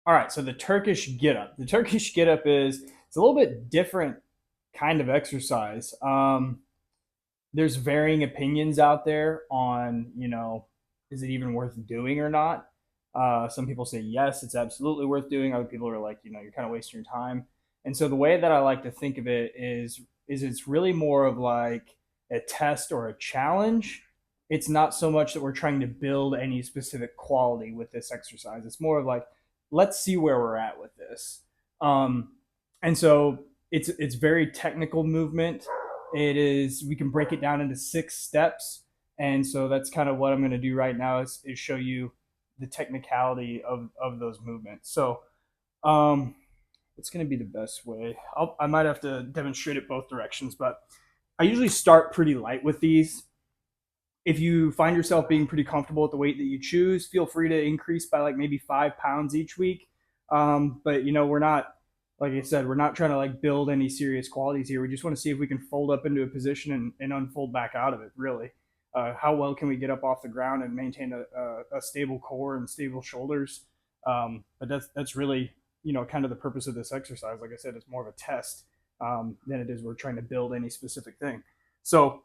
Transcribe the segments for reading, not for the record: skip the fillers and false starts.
All right, so the Turkish get up. The Turkish get up is it's a little bit different kind of exercise. There's varying opinions out there on, is it even worth doing or not? Some people say yes, it's absolutely worth doing. Other people are like, you're kind of wasting your time. And so the way that I like to think of it is it's really more of like a test or a challenge. It's not so much that we're trying to build any specific quality with this exercise. It's more of like, let's see where we're at with this. Um, and so it's very technical movement. It is we can break it down into 6 steps, and so that's kind of what I'm going to do right now is show you the technicality of those movements. So um, what's going to be the best way? I might have to demonstrate it both directions, but I usually start pretty light with these. If you find yourself being pretty comfortable with the weight that you choose, feel free to increase by like maybe 5 pounds each week. But we're not, like I said, we're not trying to like build any serious qualities here. We just want to see if we can fold up into a position and unfold back out of it. Really, how well can we get up off the ground and maintain a stable core and stable shoulders? But that's really kind of the purpose of this exercise. Like I said, it's more of a test than it is we're trying to build any specific thing. So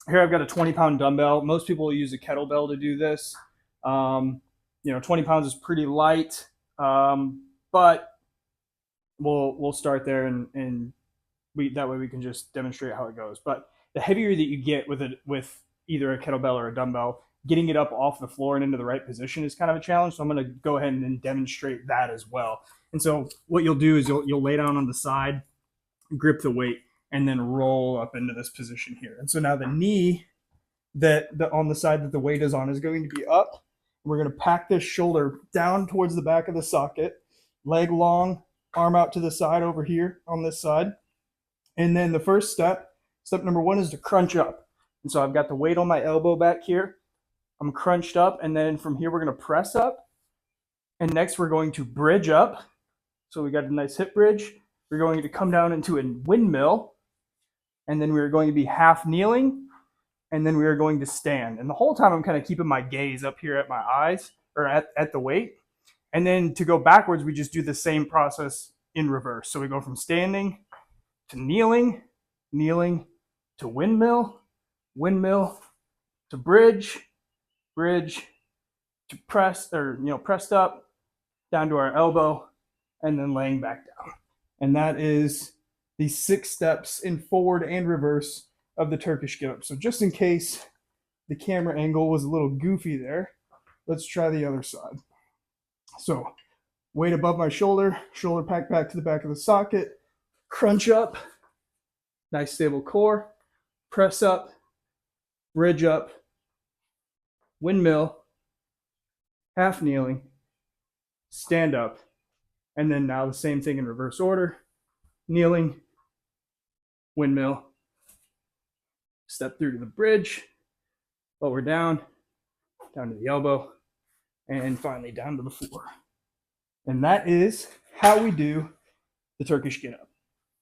here I've got a 20-pound dumbbell. Most people will use a kettlebell to do this. 20 pounds is pretty light, but we'll start there and that way we can just demonstrate how it goes. But the heavier that you get with either a kettlebell or a dumbbell, getting it up off the floor and into the right position is kind of a challenge. So I'm going to go ahead and demonstrate that as well. And so what you'll do is you'll lay down on the side, grip the weight, and then roll up into this position here. And so now the knee on the side that the weight is on is going to be up. We're going to pack this shoulder down towards the back of the socket, leg long, arm out to the side over here on this side. And then the first step number 1 is to crunch up. And so I've got the weight on my elbow back here. I'm crunched up, and then from here we're going to press up. And next we're going to bridge up. So we got a nice hip bridge. We're going to come down into a windmill, and then we're going to be half kneeling, and then we are going to stand. And the whole time I'm kind of keeping my gaze up here at my eyes, or at the weight. And then to go backwards, we just do the same process in reverse. So we go from standing to kneeling, kneeling to windmill, windmill to bridge, bridge to press, or pressed up, down to our elbow, and then laying back down. And that is the 6 steps in forward and reverse of the Turkish get up. So just in case the camera angle was a little goofy there, let's try the other side. So weight above my shoulder, shoulder packed back to the back of the socket, crunch up, nice stable core, press up, bridge up, windmill, half kneeling, stand up, and then now the same thing in reverse order, kneeling, windmill, step through to the bridge, lower down to the elbow, and finally down to the floor. And that is how we do the Turkish get up.